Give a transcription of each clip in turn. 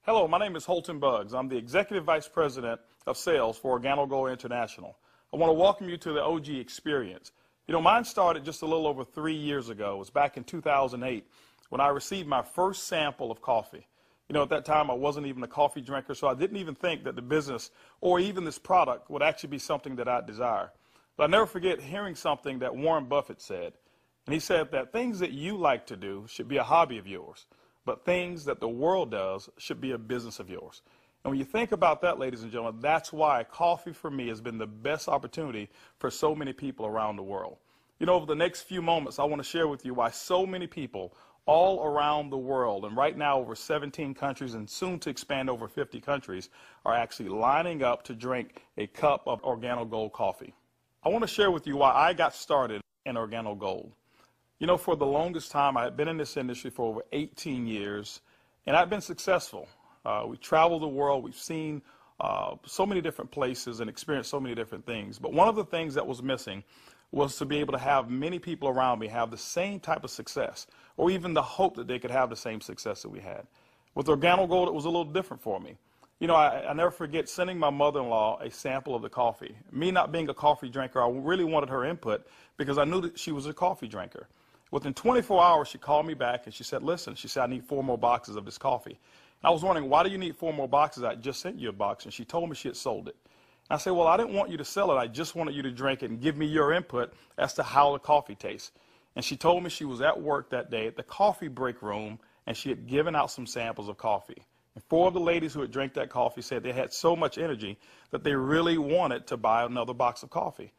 Hello, my name is Holton Buggs. I'm the Executive Vice President of Sales for Organo Gold International. I want to welcome you to the OG experience. You know, mine started just a little over 3 years ago. It was back in 2008 when I received my first sample of coffee. You know, at that time I wasn't even a coffee drinker, so I didn't even think that the business or even this product would actually be something that I'd desire. But I'll never forget hearing something that Warren Buffett said. And he said that things that you like to do should be a hobby of yours, but things that the world does should be a business of yours. And when you think about that, ladies and gentlemen, that's why coffee for me has been the best opportunity for so many people around the world. You know, over the next few moments, I want to share with you why so many people all around the world, and right now over 17 countries and soon to expand over 50 countries, are actually lining up to drink a cup of Organo Gold coffee. I want to share with you why I got started in Organo Gold. You know, for the longest time, I had been in this industry for over 18 years, and I've been successful. We traveled the world. We've seen so many different places and experienced so many different things. But one of the things that was missing was to be able to have many people around me have the same type of success, or even the hope that they could have the same success that we had. With Organo Gold, it was a little different for me. You know, I never forget sending my mother-in-law a sample of the coffee. Me not being a coffee drinker, I really wanted her input because I knew that she was a coffee drinker. Within 24 hours, she called me back and she said, listen, she said, I need 4 more boxes of this coffee. And I was wondering, why do you need 4 more boxes? I just sent you a box. And she told me she had sold it. And I said, well, I didn't want you to sell it. I just wanted you to drink it and give me your input as to how the coffee tastes. And she told me she was at work that day at the coffee break room, and she had given out some samples of coffee. And 4 of the ladies who had drank that coffee said they had so much energy that they really wanted to buy another box of coffee.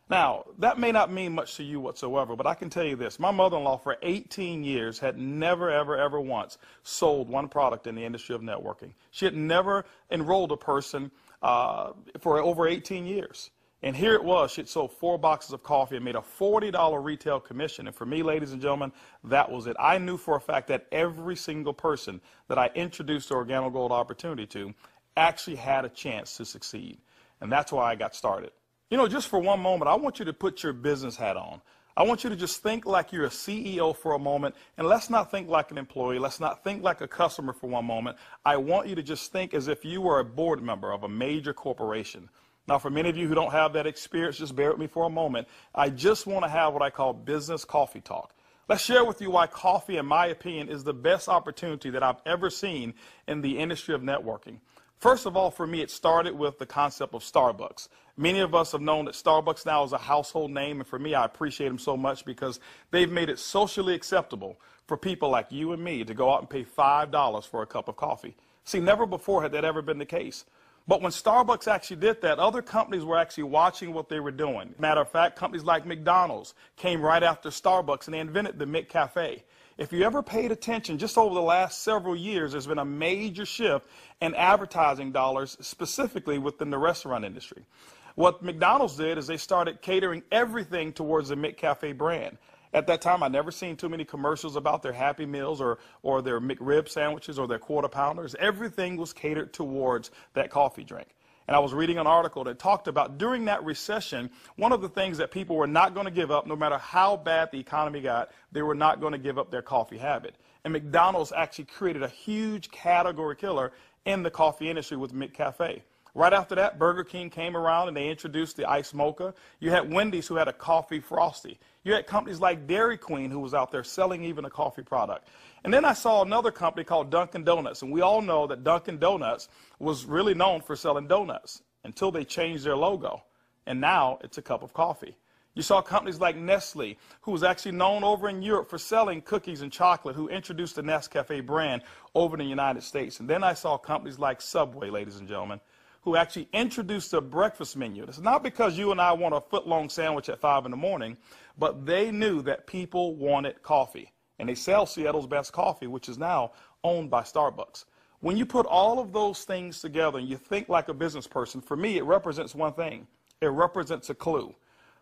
Now, that may not mean much to you whatsoever, but I can tell you this. My mother-in-law for 18 years had never, ever once sold one product in the industry of networking. She had never enrolled a person for over 18 years. And here it was. She had sold 4 boxes of coffee and made a $40 retail commission. And for me, ladies and gentlemen, that was it. I knew for a fact that every single person that I introduced the Organo Gold opportunity to actually had a chance to succeed. And that's why I got started. You know, just for one moment, I want you to put your business hat on. I want you to just think like you're a CEO for a moment, and let's not think like an employee. Let's not think like a customer for one moment. I want you to just think as if you were a board member of a major corporation. Now, for many of you who don't have that experience, just bear with me for a moment. I just want to have what I call business coffee talk. Let's share with you why coffee, in my opinion, is the best opportunity that I've ever seen in the industry of networking. First of all, for me, it started with the concept of Starbucks. Many of us have known that Starbucks now is a household name, and for me, I appreciate them so much because they've made it socially acceptable for people like you and me to go out and pay $5 for a cup of coffee. See, never before had that ever been the case. But when Starbucks actually did that, other companies were actually watching what they were doing. Matter of fact, companies like McDonald's came right after Starbucks, and they invented the McCafe. If you ever paid attention, just over the last several years, there's been a major shift in advertising dollars, specifically within the restaurant industry. What McDonald's did is they started catering everything towards the McCafe brand. At that time, I'd never seen too many commercials about their Happy Meals or their McRib sandwiches or their Quarter Pounders. Everything was catered towards that coffee drink. And I was reading an article that talked about during that recession, one of the things that people were not going to give up, no matter how bad the economy got, they were not going to give up their coffee habit. And McDonald's actually created a huge category killer in the coffee industry with McCafe. Right after that, Burger King came around and they introduced the Iced Mocha. You had Wendy's who had a coffee frosty. You had companies like Dairy Queen who was out there selling even a coffee product. And then I saw another company called Dunkin' Donuts. And we all know that Dunkin' Donuts was really known for selling donuts until they changed their logo. And now it's a cup of coffee. You saw companies like Nestle, who was actually known over in Europe for selling cookies and chocolate, who introduced the Nescafe brand over in the United States. And then I saw companies like Subway, ladies and gentlemen, who actually introduced a breakfast menu. It's not because you and I want a foot-long sandwich at 5 in the morning, but they knew that people wanted coffee. And they sell Seattle's best coffee, which is now owned by Starbucks. When you put all of those things together and you think like a business person, for me, it represents one thing. It represents a clue.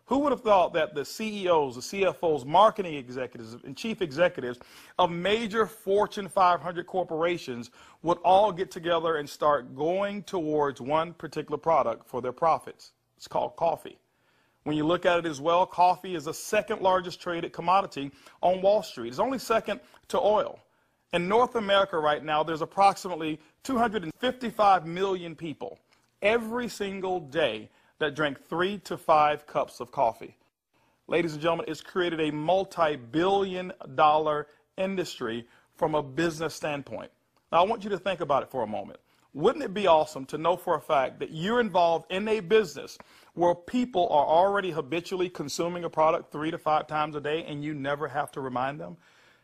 Who would have thought that the CEOs, the CFOs, marketing executives, and chief executives of major Fortune 500 corporations would all get together and start going towards one particular product for their profits? It's called coffee. When you look at it as well, coffee is the second largest traded commodity on Wall Street. It's only second to oil. In North America right now, there's approximately 255 million people every single day that drink 3 to 5 cups of coffee. Ladies and gentlemen, it's created a multi-billion-dollar industry from a business standpoint. Now, I want you to think about it for a moment. Wouldn't it be awesome to know for a fact that you're involved in a business where people are already habitually consuming a product 3 to 5 times a day and you never have to remind them?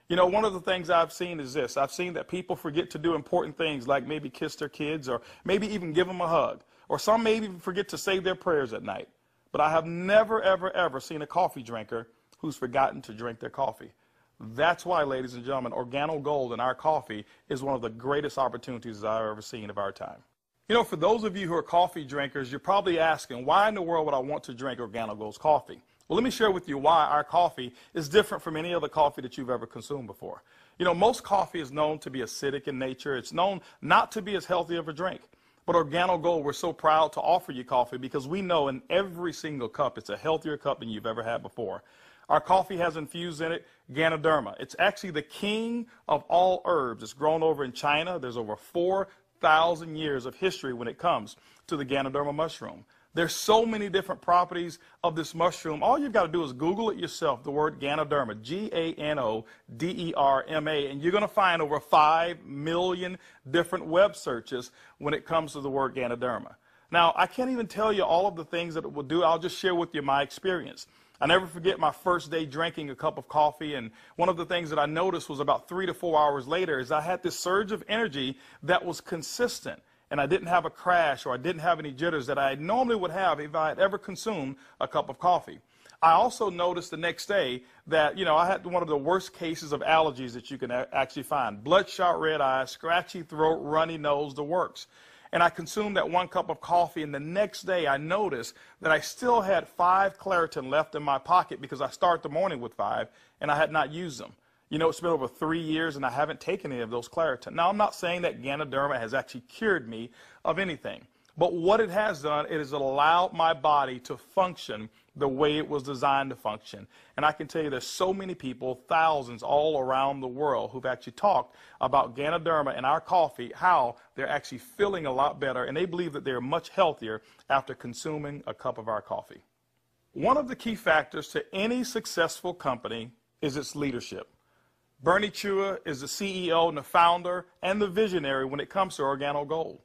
You know, one of the things I've seen is this. I've seen that people forget to do important things like maybe kiss their kids or maybe even give them a hug. Or some may even forget to say their prayers at night. But I have never, ever, ever seen a coffee drinker who's forgotten to drink their coffee. That's why, ladies and gentlemen, Organo Gold and our coffee is one of the greatest opportunities I've ever seen of our time. You know, for those of you who are coffee drinkers, you're probably asking, why in the world would I want to drink Organo Gold's coffee? Well, let me share with you why our coffee is different from any other coffee that you've ever consumed before. You know, most coffee is known to be acidic in nature. It's known not to be as healthy of a drink. But Organo Gold, we're so proud to offer you coffee because we know in every single cup it's a healthier cup than you've ever had before. Our coffee has infused in it Ganoderma. It's actually the king of all herbs. It's grown over in China. There's over 4,000 years of history when it comes to the Ganoderma mushroom. There's so many different properties of this mushroom. All you've got to do is Google it yourself, the word Ganoderma, G-A-N-O-D-E-R-M-A, and you're going to find over 5 million different web searches when it comes to the word Ganoderma. Now, I can't even tell you all of the things that it will do. I'll just share with you my experience. I never forget my first day drinking a cup of coffee, and one of the things that I noticed was about 3 to 4 hours later is I had this surge of energy that was consistent. And I didn't have a crash or I didn't have any jitters that I normally would have if I had ever consumed a cup of coffee. I also noticed the next day that, you know, I had one of the worst cases of allergies that you can actually find. Bloodshot red eyes, scratchy throat, runny nose, the works. And I consumed that 1 cup of coffee, and the next day I noticed that I still had 5 Claritin left in my pocket because I start the morning with 5 and I had not used them. You know, it's been over 3 years and I haven't taken any of those Claritin. Now, I'm not saying that Ganoderma has actually cured me of anything. But what it has done, it has allowed my body to function the way it was designed to function. And I can tell you there's so many people, thousands all around the world, who've actually talked about Ganoderma and our coffee, how they're actually feeling a lot better. And they believe that they're much healthier after consuming a cup of our coffee. One of the key factors to any successful company is its leadership. Bernie Chua is the CEO and the founder and the visionary when it comes to Organo Gold.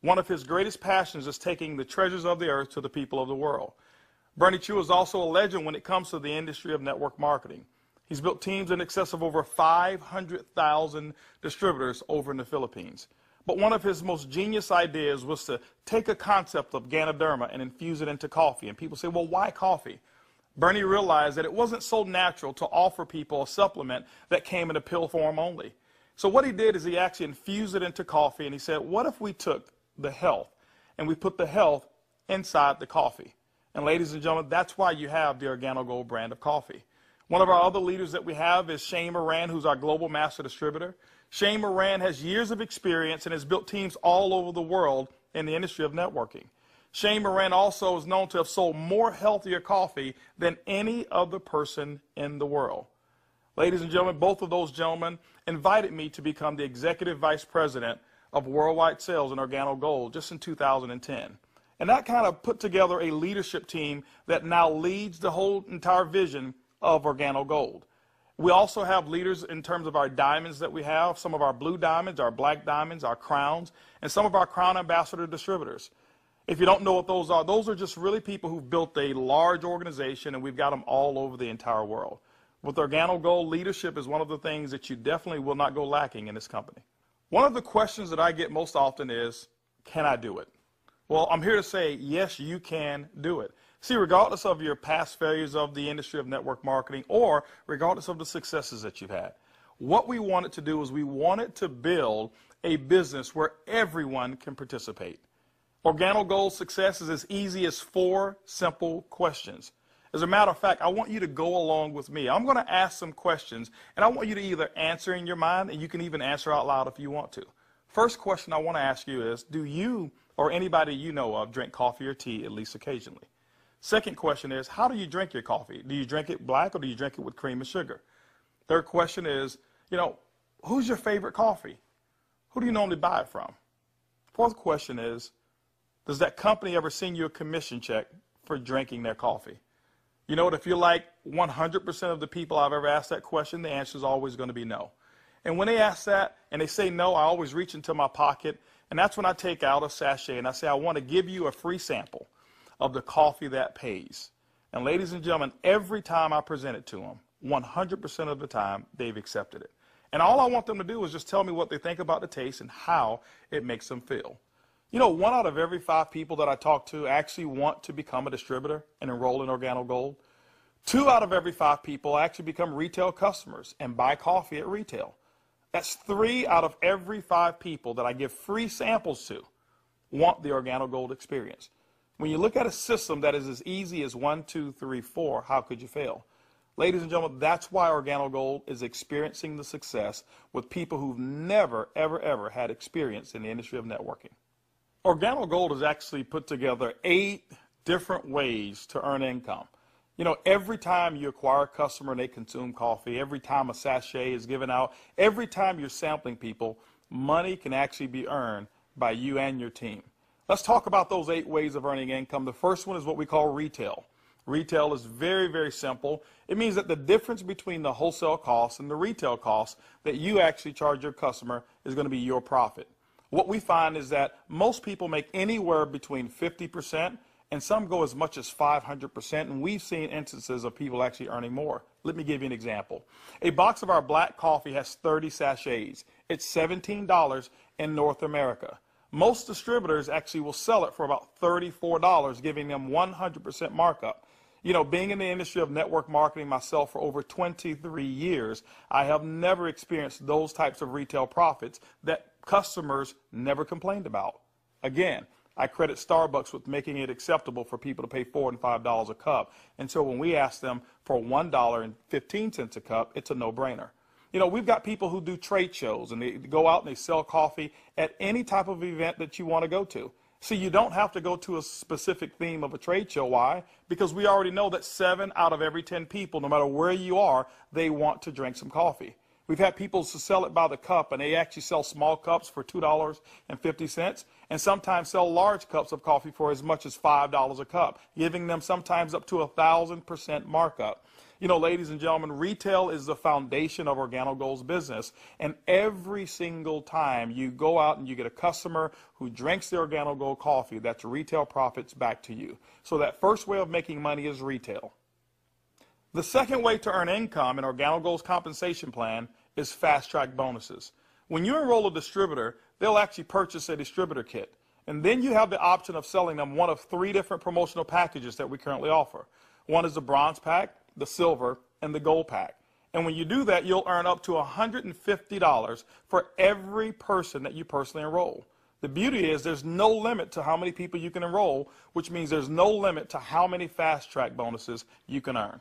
One of his greatest passions is taking the treasures of the earth to the people of the world. Bernie Chua is also a legend when it comes to the industry of network marketing. He's built teams in excess of over 500,000 distributors over in the Philippines. But one of his most genius ideas was to take a concept of Ganoderma and infuse it into coffee. And people say, well, why coffee? Bernie realized that it wasn't so natural to offer people a supplement that came in a pill form only. So what he did is he actually infused it into coffee, and he said, what if we took the health and we put the health inside the coffee? And ladies and gentlemen, that's why you have the Organo Gold brand of coffee. One of our other leaders that we have is Shane Moran, who's our global master distributor. Shane Moran has years of experience and has built teams all over the world in the industry of networking. Shane Moran also is known to have sold more healthier coffee than any other person in the world. Ladies and gentlemen, both of those gentlemen invited me to become the Executive Vice President of Worldwide Sales in Organo Gold just in 2010. And that kind of put together a leadership team that now leads the whole entire vision of Organo Gold. We also have leaders in terms of our diamonds that we have, some of our blue diamonds, our black diamonds, our crowns, and some of our crown ambassador distributors. If you don't know what those are just really people who've built a large organization, and we've got them all over the entire world. With Organo Gold, leadership is one of the things that you definitely will not go lacking in this company. One of the questions that I get most often is, can I do it? Well, I'm here to say, yes, you can do it. See, regardless of your past failures of the industry of network marketing or regardless of the successes that you've had, what we wanted to do is we wanted to build a business where everyone can participate. Organo Gold's success is as easy as 4 simple questions. As a matter of fact, I want you to go along with me. I'm going to ask some questions, and I want you to either answer in your mind, and you can even answer out loud if you want to. First question I want to ask you is, do you or anybody you know of drink coffee or tea at least occasionally? Second question is, how do you drink your coffee? Do you drink it black or do you drink it with cream and sugar? Third question is, who's your favorite coffee? Who do you normally buy it from? Fourth question is, does that company ever send you a commission check for drinking their coffee? You know what, if you're like 100% of the people I've ever asked that question, the answer is always going to be no. And when they ask that and they say no, I always reach into my pocket, and that's when I take out a sachet and I say, I want to give you a free sample of the coffee that pays. And ladies and gentlemen, every time I present it to them, 100% of the time, they've accepted it. And all I want them to do is just tell me what they think about the taste and how it makes them feel. You know, 1 out of every 5 people that I talk to actually want to become a distributor and enroll in Organo Gold. 2 out of every 5 people actually become retail customers and buy coffee at retail. That's 3 out of every 5 people that I give free samples to want the Organo Gold experience. When you look at a system that is as easy as 1, 2, 3, 4, how could you fail? Ladies and gentlemen, that's why Organo Gold is experiencing the success with people who've never, ever, ever had experience in the industry of networking. Organo Gold has actually put together 8 different ways to earn income. You know, every time you acquire a customer and they consume coffee, every time a sachet is given out, every time you're sampling people, money can actually be earned by you and your team. Let's talk about those 8 ways of earning income. The first one is what we call retail. Retail is very, very simple. It means that the difference between the wholesale cost and the retail cost that you actually charge your customer is going to be your profit. What we find is that most people make anywhere between 50% and some go as much as 500%, and we've seen instances of people actually earning more. Let me give you an example. A box of our black coffee has 30 sachets. It's $17 in North America. Most distributors actually will sell it for about $34, giving them 100% markup. You know, being in the industry of network marketing myself for over 23 years, I have never experienced those types of retail profits that customers never complained about. Again, I credit Starbucks with making it acceptable for people to pay $4 and $5 a cup. And so when we ask them for $1.15 a cup, it's a no-brainer. You know, we've got people who do trade shows and they go out and they sell coffee at any type of event that you want to go to. See, you don't have to go to a specific theme of a trade show. Why? Because we already know that 7 out of every 10 people, no matter where you are, they want to drink some coffee. We've had people to sell it by the cup, and they actually sell small cups for $2.50, and sometimes sell large cups of coffee for as much as $5 a cup, giving them sometimes up to 1,000% markup. You know, ladies and gentlemen, retail is the foundation of Organo Gold's business, and every single time you go out and you get a customer who drinks the Organo Gold coffee, that's retail profits back to you. So that first way of making money is retail. The second way to earn income in Organo Gold's compensation plan is fast-track bonuses. When you enroll a distributor, they'll actually purchase a distributor kit, and then you have the option of selling them one of 3 different promotional packages that we currently offer. One is the bronze pack, the silver, and the gold pack. And when you do that, you'll earn up to $150 for every person that you personally enroll. The beauty is there's no limit to how many people you can enroll, which means there's no limit to how many fast-track bonuses you can earn.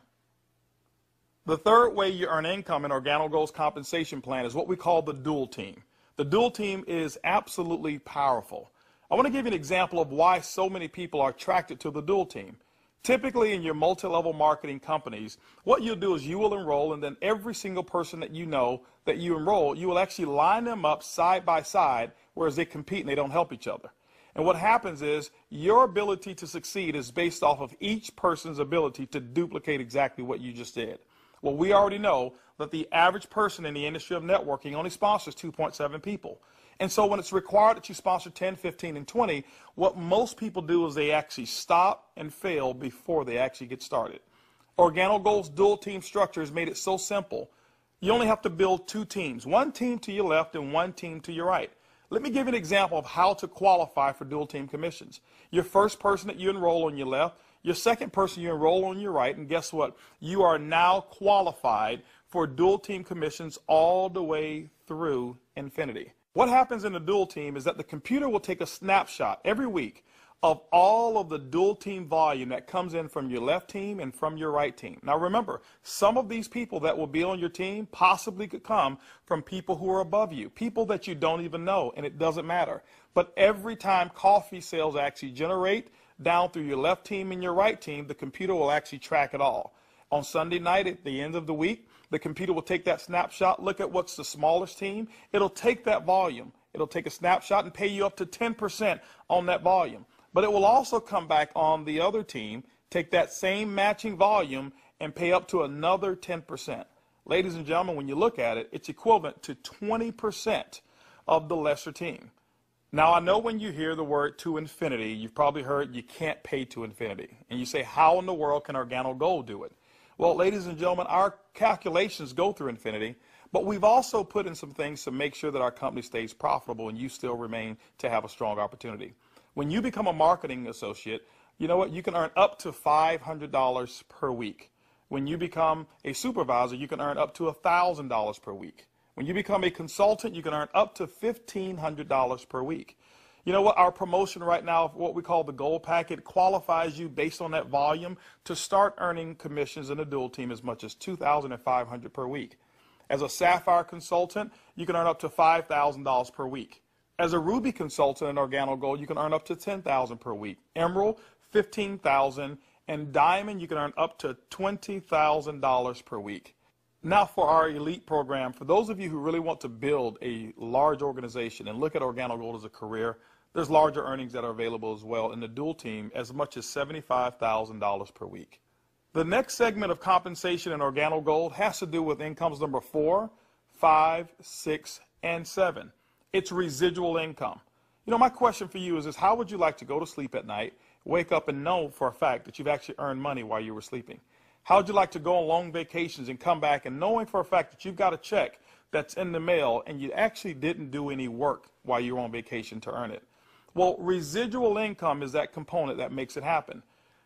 The third way you earn income in Organo Gold's compensation plan is what we call the dual team. The dual team is absolutely powerful. I want to give you an example of why so many people are attracted to the dual team. Typically in your multi-level marketing companies, what you'll do is you will enroll, and then every single person that you know that you enroll, you will actually line them up side by side, whereas they compete and they don't help each other. And what happens is your ability to succeed is based off of each person's ability to duplicate exactly what you just did. Well, we already know that the average person in the industry of networking only sponsors 2.7 people. And so when it's required that you sponsor 10, 15, and 20, what most people do is they actually stop and fail before they actually get started. Organo Gold's dual team structure has made it so simple. You only have to build 2 teams, 1 team to your left and 1 team to your right. Let me give you an example of how to qualify for dual team commissions. Your first person that you enroll on your left, your second person you enroll on your right, and guess what? You are now qualified for dual team commissions all the way through infinity. What happens in the dual team is that the computer will take a snapshot every week of all of the dual team volume that comes in from your left team and from your right team. Now remember, some of these people that will be on your team possibly could come from people who are above you, people that you don't even know, and it doesn't matter. But every time coffee sales actually generate down through your left team and your right team, the computer will actually track it all. On Sunday night at the end of the week, The computer will take that snapshot, look at what's the smallest team. It'll take that volume. It'll take a snapshot and pay you up to 10% on that volume. But it will also come back on the other team, take that same matching volume and pay up to another 10%. Ladies and gentlemen, when you look at it, it's equivalent to 20% of the lesser team. Now, I know when you hear the word to infinity, you've probably heard you can't pay to infinity. And you say, how in the world can Organo Gold do it? Well, ladies and gentlemen, our calculations go through infinity, but we've also put in some things to make sure that our company stays profitable and you still remain to have a strong opportunity. When you become a marketing associate, you know what? You can earn up to $500 per week. When you become a supervisor, you can earn up to $1,000 per week. When you become a consultant, you can earn up to $1,500 per week. You know what? Our promotion right now, what we call the Gold Packet, qualifies you based on that volume to start earning commissions in a dual team as much as $2,500 per week. As a Sapphire consultant, you can earn up to $5,000 per week. As a Ruby consultant in Organo Gold, you can earn up to $10,000 per week. Emerald, $15,000, and Diamond, you can earn up to $20,000 per week. Now for our elite program, for those of you who really want to build a large organization and look at Organo Gold as a career, there's larger earnings that are available as well in the dual team, as much as $75,000 per week. The next segment of compensation in Organo Gold has to do with incomes number 4, 5, 6, and 7. It's residual income. You know, my question for you is this: how would you like to go to sleep at night, wake up and know for a fact that you've actually earned money while you were sleeping? How would you like to go on long vacations and come back and knowing for a fact that you've got a check that's in the mail and you actually didn't do any work while you were on vacation to earn it? Well, residual income is that component that makes it happen.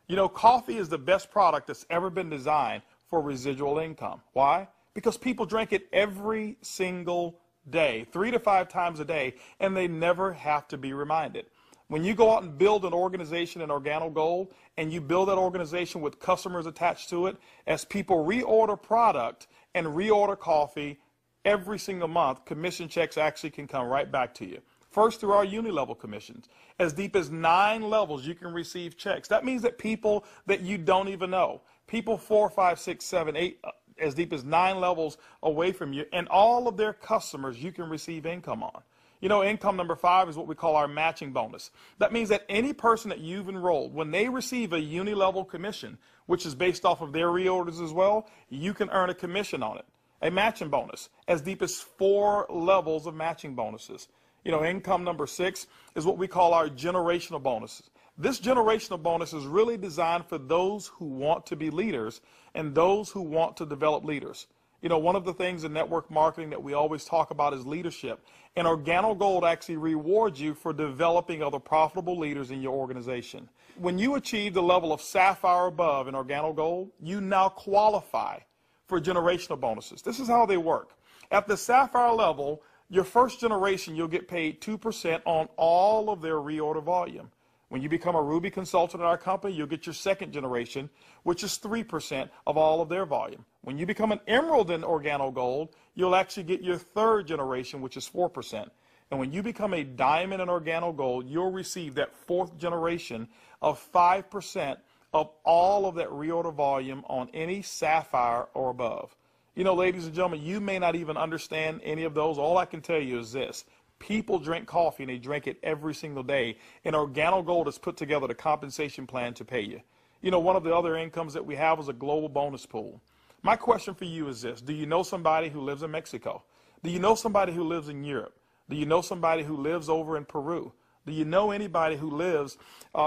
You know, coffee is the best product that's ever been designed for residual income. Why? Because people drink it every single day, 3 to 5 times a day, and they never have to be reminded. When you go out and build an organization in Organo Gold, and you build that organization with customers attached to it, as people reorder product and reorder coffee every single month, commission checks actually can come right back to you. First, through our uni-level commissions. As deep as 9 levels, you can receive checks. That means that people that you don't even know, people 4, 5, 6, 7, 8, as deep as 9 levels away from you, and all of their customers you can receive income on. You know, income number 5 is what we call our matching bonus. That means that any person that you've enrolled, when they receive a uni-level commission, which is based off of their reorders as well, you can earn a commission on it, a matching bonus, as deep as 4 levels of matching bonuses. You know, income number 6 is what we call our generational bonuses. This generational bonus is really designed for those who want to be leaders and those who want to develop leaders. You know, one of the things in network marketing that we always talk about is leadership. And Organo Gold actually rewards you for developing other profitable leaders in your organization. When you achieve the level of Sapphire above in Organo Gold, you now qualify for generational bonuses. This is how they work. At the Sapphire level, your first generation, you'll get paid 2% on all of their reorder volume. When you become a Ruby consultant in our company, you'll get your second generation, which is 3% of all of their volume. When you become an Emerald in Organo Gold, you'll actually get your third generation, which is 4%. And when you become a Diamond in Organo Gold, you'll receive that 4th generation of 5% of all of that reorder volume on any Sapphire or above. You know, ladies and gentlemen, you may not even understand any of those. All I can tell you is this. People drink coffee, and they drink it every single day. And Organo Gold has put together the compensation plan to pay you. You know, one of the other incomes that we have is a global bonus pool. My question for you is this. Do you know somebody who lives in Mexico? Do you know somebody who lives in Europe? Do you know somebody who lives over in Peru? Do you know anybody who lives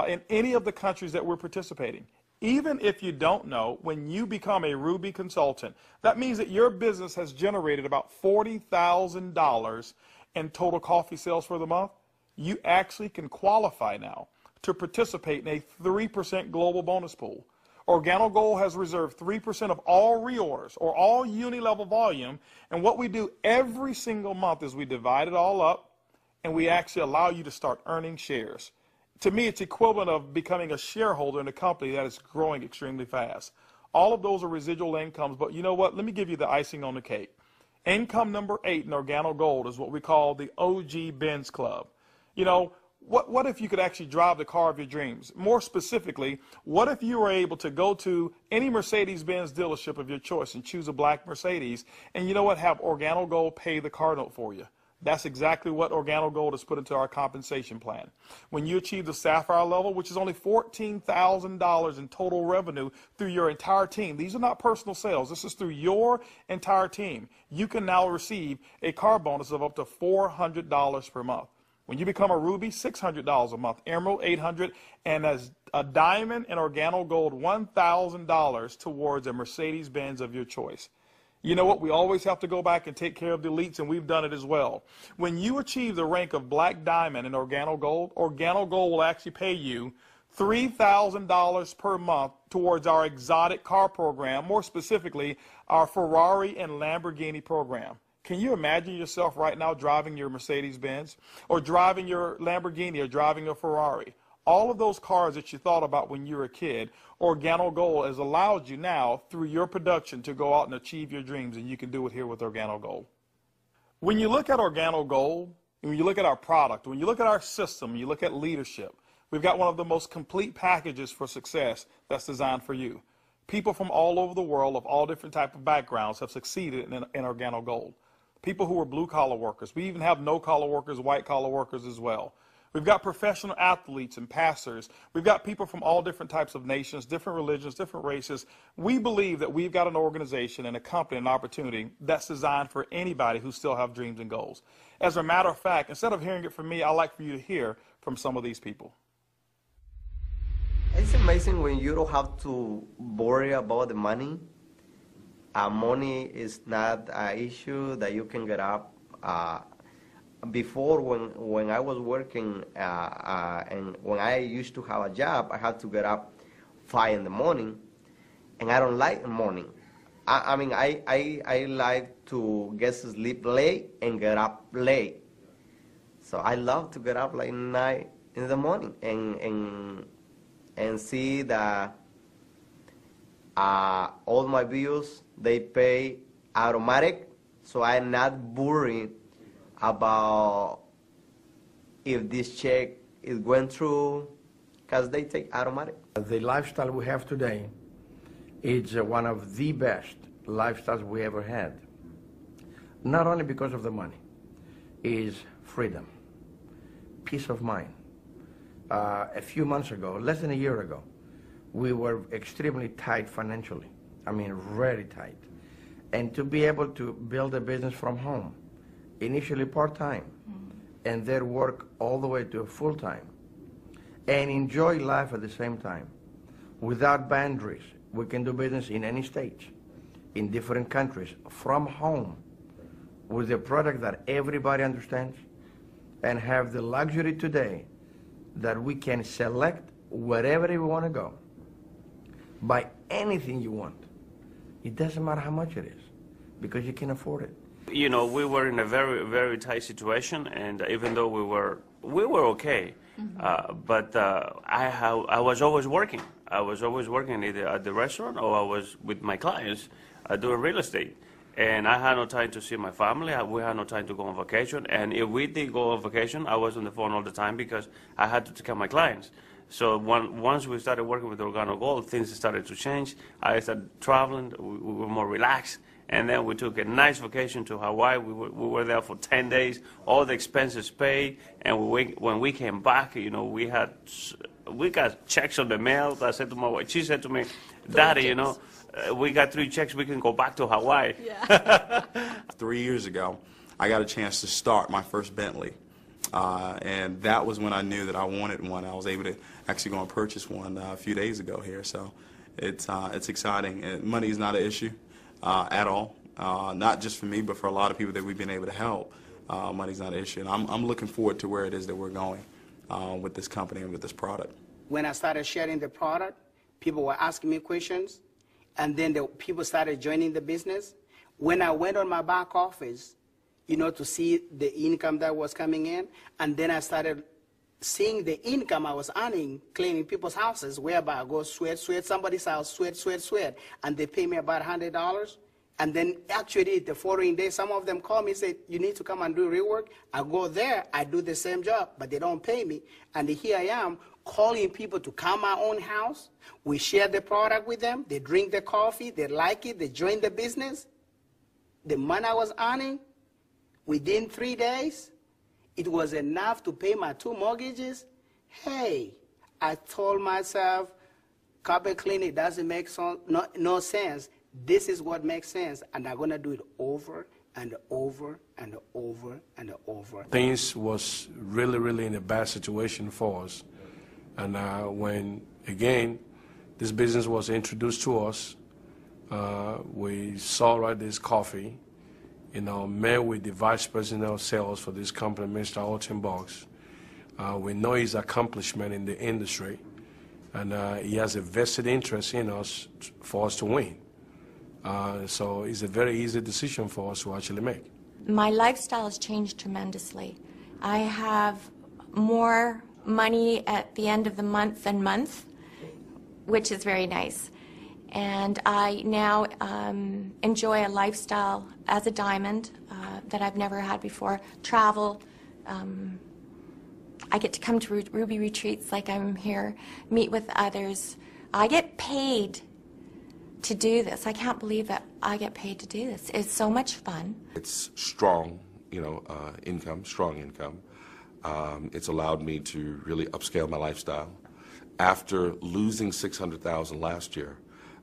in any of the countries that we're participating? Even if you don't know, when you become a Ruby consultant, that means that your business has generated about $40,000 in total coffee sales for the month. You actually can qualify now to participate in a 3% global bonus pool. Organo Gold has reserved 3% of all reorders or all uni-level volume, and what we do every single month is we divide it all up, and we actually allow you to start earning shares. To me, it's equivalent of becoming a shareholder in a company that is growing extremely fast. All of those are residual incomes, but you know what? Let me give you the icing on the cake. Income number 8 in Organo Gold is what we call the OG Benz Club. You know, what if you could actually drive the car of your dreams? More specifically, what if you were able to go to any Mercedes-Benz dealership of your choice and choose a black Mercedes, and you know what, have Organo Gold pay the car note for you? That's exactly what Organo Gold has put into our compensation plan. When you achieve the Sapphire level, which is only $14,000 in total revenue through your entire team, these are not personal sales, this is through your entire team, you can now receive a car bonus of up to $400 per month. When you become a Ruby, $600 a month, Emerald, $800, and as a Diamond and Organo Gold, $1,000 towards a Mercedes-Benz of your choice. You know what? We always have to go back and take care of the elites, and we've done it as well. When you achieve the rank of Black Diamond in Organo Gold will actually pay you $3,000 per month towards our exotic car program, more specifically, our Ferrari and Lamborghini program. Can you imagine yourself right now driving your Mercedes-Benz, or driving your Lamborghini, or driving a Ferrari? All of those cars that you thought about when you were a kid, Organo Gold has allowed you now, through your production, to go out and achieve your dreams, and you can do it here with Organo Gold. When you look at Organo Gold, and when you look at our product, when you look at our system, you look at leadership, we've got one of the most complete packages for success that's designed for you. People from all over the world, of all different types of backgrounds, have succeeded in Organo Gold. People who are blue-collar workers. We even have no-collar workers, white-collar workers as well. We've got professional athletes and pastors. We've got people from all different types of nations, different religions, different races. We believe that we've got an organization and a company, an opportunity that's designed for anybody who still have dreams and goals. As a matter of fact, instead of hearing it from me, I'd like for you to hear from some of these people. It's amazing when you don't have to worry about the money. Money is not an issue that you can get up. Before, when I was working and when I used to have a job, I had to get up 5 in the morning, and I don't like the morning. I like to get to sleep late and get up late. So I love to get up like 9 in the morning and see that all my bills, they pay automatic, so I'm not worried about if this check is going through, because they take automatic. The lifestyle we have today is one of the best lifestyles we ever had. Not only because of the money, is freedom, peace of mind. A few months ago, less than a year ago, we were extremely tight financially. I mean, very tight. And to be able to build a business from home, initially part-time, and then work all the way to full-time, and enjoy life at the same time, without boundaries. We can do business in any state, in different countries, from home, with a product that everybody understands, and have the luxury today that we can select wherever we want to go, buy anything you want. It doesn't matter how much it is, because you can afford it. You know, we were in a very, very tight situation, and even though we were okay, but I was always working. I was always working either at the restaurant or I was with my clients doing real estate. And I had no time to see my family. We had no time to go on vacation. And if we did go on vacation, I was on the phone all the time because I had to take care of my clients. So once we started working with Organo Gold, things started to change. I started traveling. We were more relaxed. And then we took a nice vacation to Hawaii. We were there for 10 days, all the expenses paid. And when we came back, you know, we got checks on the mail. I said to my wife, she said to me, Daddy, you know, we got 3 checks, we can go back to Hawaii. Yeah. 3 years ago, I got a chance to start my first Bentley. And that was when I knew that I wanted one. I was able to actually go and purchase one a few days ago here. So it's exciting. And money is not an issue at all. Not just for me, but for a lot of people that we've been able to help. Money's not an issue. And I'm looking forward to where it is that we're going with this company and with this product. When I started sharing the product, people were asking me questions. And then the people started joining the business. When I went on my back office, you know, to see the income that was coming in, and then I started seeing the income I was earning cleaning people's houses, whereby I go sweat somebody's house, sweat, and they pay me about $100. And then actually the following day, some of them call me and say, you need to come and do rework. I go there, I do the same job, but they don't pay me. And here I am calling people to come my own house. We share the product with them. They drink the coffee. They like it. They join the business. The money I was earning, within 3 days, it was enough to pay my 2 mortgages. Hey, I told myself, carpet cleaning doesn't make no sense. This is what makes sense, and I'm going to do it over and over and over and over. Things was really, really in a bad situation for us. And when, again, this business was introduced to us, we saw this coffee, met with the vice president of sales for this company, Mr. Holton Box. We know his accomplishment in the industry, and he has a vested interest in us for us to win. So it's a very easy decision for us to actually make. My lifestyle has changed tremendously. I have more money at the end of the month than month, which is very nice. And I now enjoy a lifestyle as a diamond that I've never had before. Travel. I get to come to Ruby retreats like I'm here, meet with others. I get paid to do this. I can't believe that I get paid to do this. It's so much fun. It's strong, income, strong income. It's allowed me to really upscale my lifestyle. After losing $600,000 last year,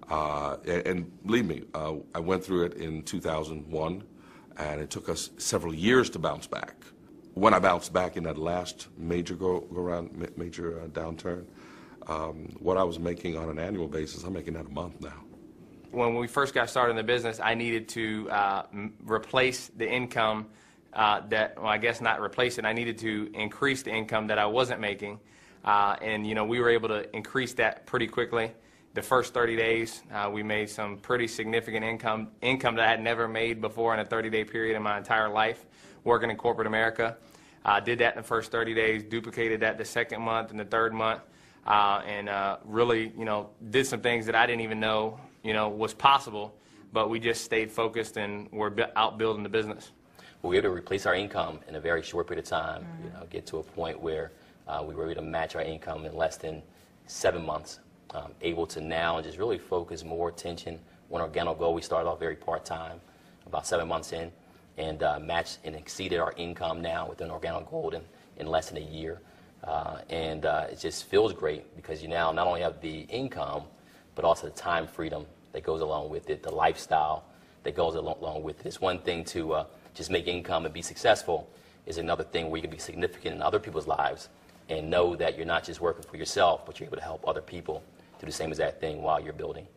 and believe me, I went through it in 2001, and it took us several years to bounce back. When I bounced back in that last major downturn, what I was making on an annual basis, I'm making that a month now. When we first got started in the business, I needed to replace the income well, I guess not replace it. I needed to increase the income that I wasn't making. And, we were able to increase that pretty quickly. The first 30 days, we made some pretty significant income that I had never made before in a 30-day period in my entire life working in corporate America. Did that in the first 30 days, duplicated that the second month and the third month, and really, did some things that I didn't even know, was possible, but we just stayed focused and we're out building the business. We were able to replace our income in a very short period of time, get to a point where we were able to match our income in less than 7 months, able to now just really focus more attention on Organo Gold. We started off very part-time, about 7 months in, and matched and exceeded our income now within Organo Gold in less than a year. And it just feels great because you now not only have the income, but also the time freedom that goes along with it, the lifestyle that goes along with it. It's one thing to just make income and be successful, is another thing where you can be significant in other people's lives and know that you're not just working for yourself, but you're able to help other people do the same exact thing while you're building.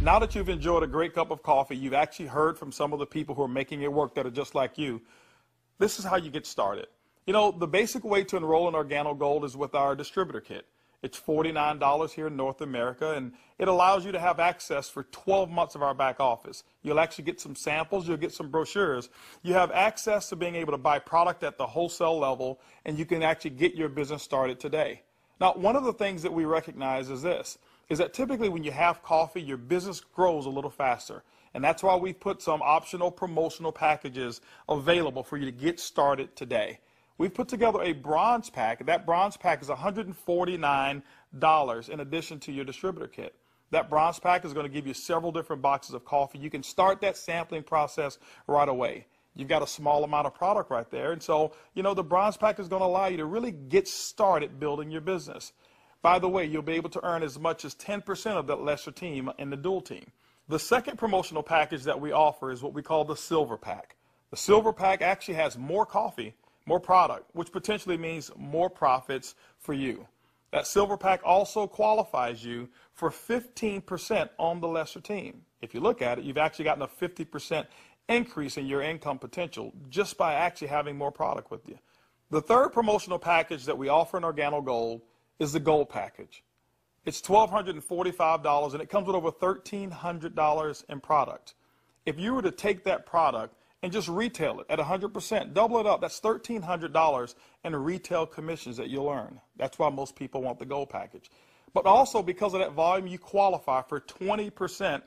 Now that you've enjoyed a great cup of coffee, you've actually heard from some of the people who are making it work that are just like you. This is how you get started. The basic way to enroll in Organo Gold is with our distributor kit. It's $49 here in North America, and it allows you to have access for 12 months of our back office. You'll actually get some samples, you'll get some brochures. You have access to being able to buy product at the wholesale level, and you can actually get your business started today. Now, one of the things that we recognize is this, is that typically when you have coffee, your business grows a little faster. And that's why we've put some optional promotional packages available for you to get started today. We've put together a bronze pack. That bronze pack is $149 in addition to your distributor kit. That bronze pack is going to give you several different boxes of coffee. You can start that sampling process right away. You've got a small amount of product right there. And so, the bronze pack is going to allow you to really get started building your business. By the way, you'll be able to earn as much as 10% of that lesser team in the dual team. The second promotional package that we offer is what we call the silver pack. The silver pack actually has more coffee, more product, which potentially means more profits for you. That silver pack also qualifies you for 15% on the lesser team. If you look at it, you've actually gotten a 50% increase in your income potential just by actually having more product with you. The third promotional package that we offer in Organo Gold is the Gold package. It's $1,245, and it comes with over $1,300 in product. If you were to take that product and just retail it at 100%, double it up, that's $1,300 in retail commissions that you'll earn. That's why most people want the Gold package. But also because of that volume, you qualify for 20%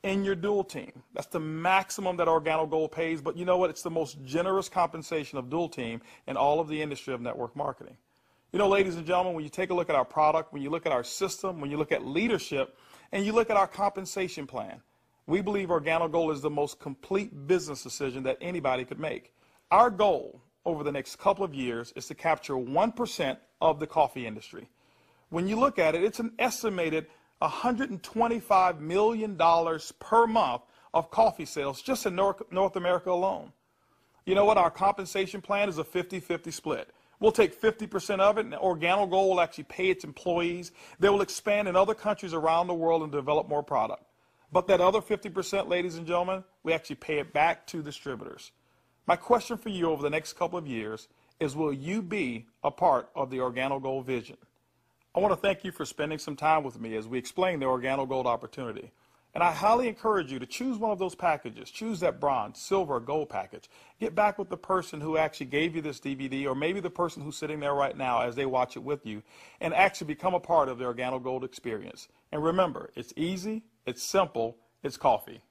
in your dual team. That's the maximum that Organo Gold pays, but you know what? It's the most generous compensation of dual team in all of the industry of network marketing. You know, ladies and gentlemen, when you take a look at our product, when you look at our system, when you look at leadership, and you look at our compensation plan, we believe Organo Gold is the most complete business decision that anybody could make. Our goal over the next couple of years is to capture 1% of the coffee industry. When you look at it, it's an estimated $125 million per month of coffee sales just in North America alone. You know what? Our compensation plan is a 50-50 split. We'll take 50% of it, and Organo Gold will actually pay its employees. They will expand in other countries around the world and develop more product. But that other 50%, ladies and gentlemen, we actually pay it back to distributors. My question for you over the next couple of years is, will you be a part of the Organo Gold vision? I want to thank you for spending some time with me as we explain the Organo Gold opportunity. And I highly encourage you to choose one of those packages. Choose that bronze, silver, or gold package. Get back with the person who actually gave you this DVD, or maybe the person who's sitting there right now as they watch it with you, and actually become a part of the Organo Gold experience. And remember, it's easy, it's simple, it's coffee.